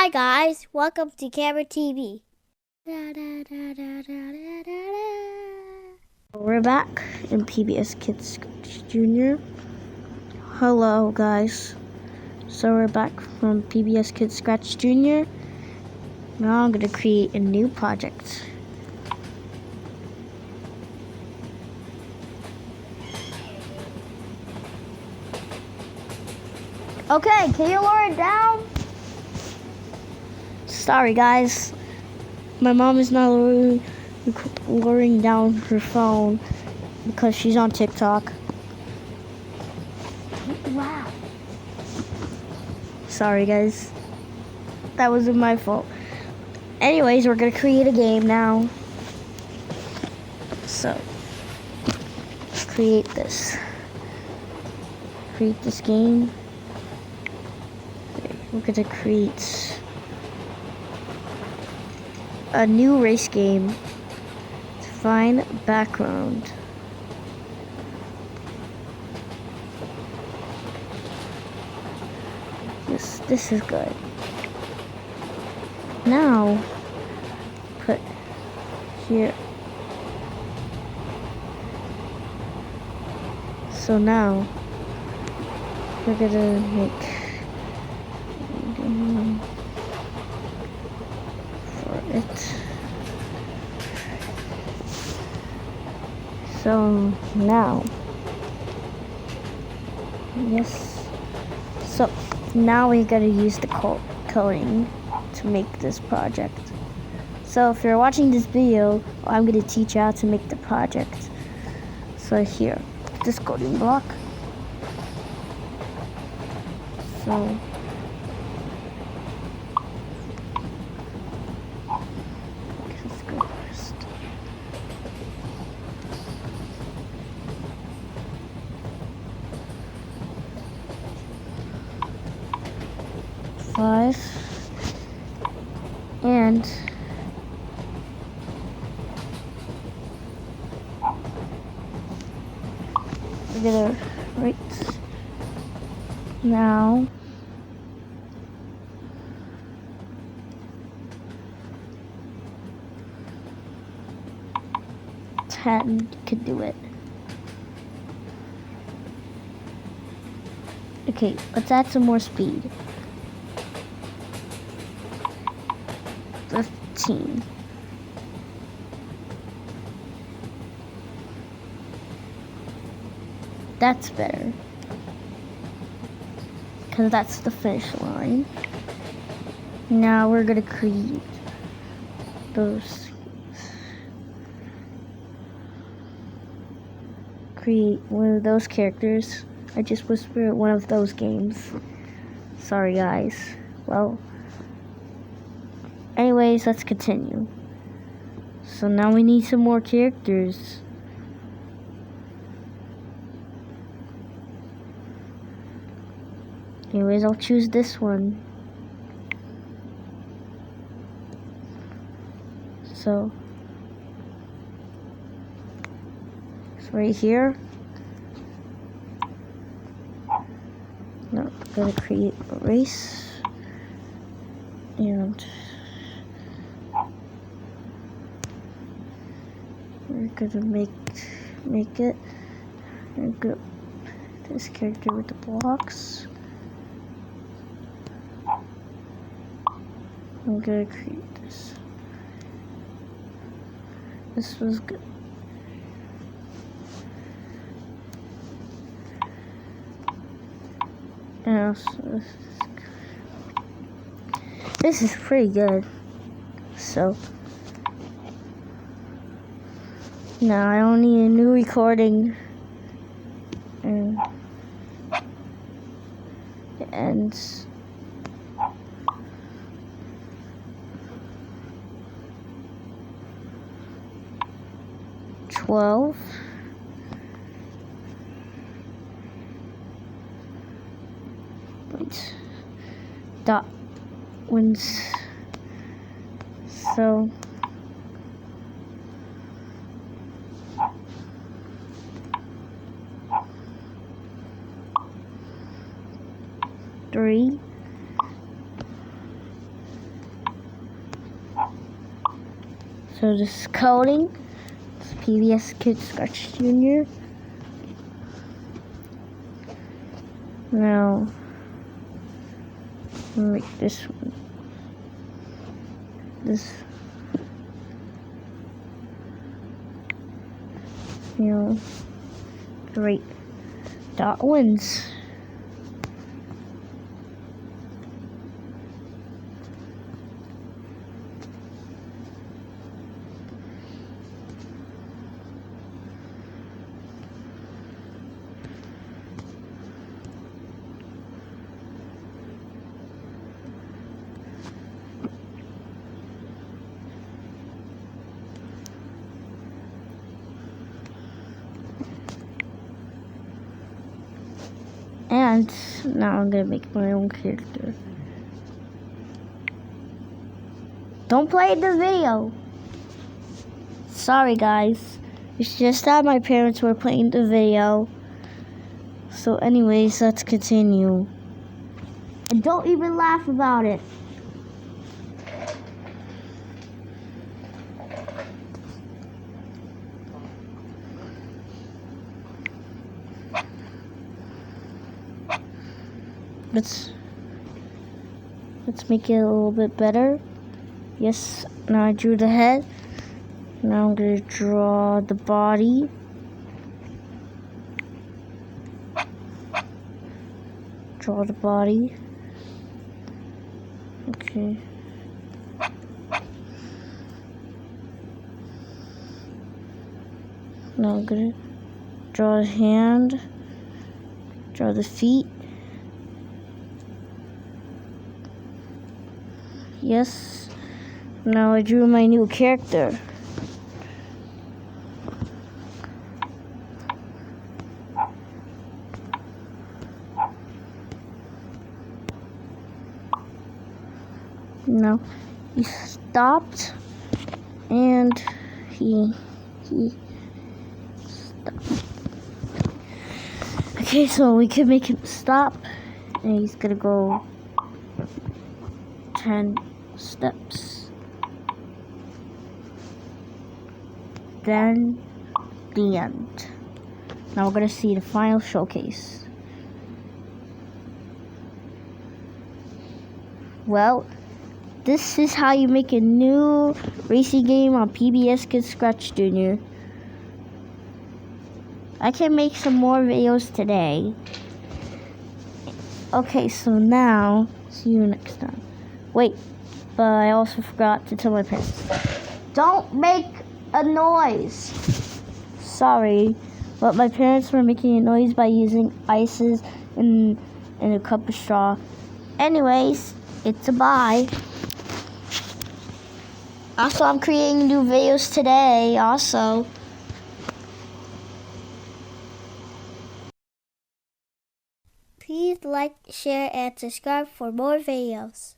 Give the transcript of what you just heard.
Hi guys, welcome to CAMRIN TV. We're back in PBS Kids Junior. Hello guys. So we're back from PBS Kids Scratch Junior. Now I'm gonna create a new project. Okay, can you lower it down? Sorry guys. My mom is not lowering down her phone because she's on TikTok. Wow. Sorry guys. That wasn't my fault. Anyways, we're gonna create a game now. So create this game. We're gonna create a new race game. Define background. This is good. Now put here. So now we're gonna make for it. So now, yes. So now we gotta use the coding to make this project. So if you're watching this video, I'm gonna teach you how to make the project. So here, this coding block. So let's go first. Five and we're gonna write now. You can do it. Okay, let's add some more speed. 15. That's better. Because that's the finish line. Now we're gonna create those. Create one of those characters. I just whispered one of those games. Sorry guys. Well, anyways, let's continue. So now we need some more characters. Anyways, I'll choose this one. So it's right here. Now I'm gonna create a race and we're gonna make it. And go this character with the blocks. I'm gonna create this. This was good. And also, this is pretty good. So now I don't need a new recording. And it ends. $12. Wait. Dot wins. So three So this is coding. It's PBS Kid Scratch Jr. Now, make this one. This, great. Dot wins. And now I'm gonna make my own character. Don't play the video. Sorry guys. It's just that my parents were playing the video. So anyways, let's continue. And don't even laugh about it. Let's make it a little bit better. Yes, now I drew the head. Now I'm gonna draw the body. Draw the body. Okay. Now I'm gonna draw the hand. Draw the feet. Yes. Now I drew my new character. Now he stopped and he stopped. Okay, so we can make him stop and he's gonna go 10 steps. Then the end. Now we're gonna see the final showcase. Well, this is how you make a new racing game on PBS Kid Scratch Jr. I can make some more videos today. Okay, so now, see you next time. Wait, but I also forgot to tell my parents. Don't make a noise. Sorry, but my parents were making a noise by using ices in a cup of straw. Anyways, it's a bye. Also, I'm creating new videos today, also. Please like, share, and subscribe for more videos.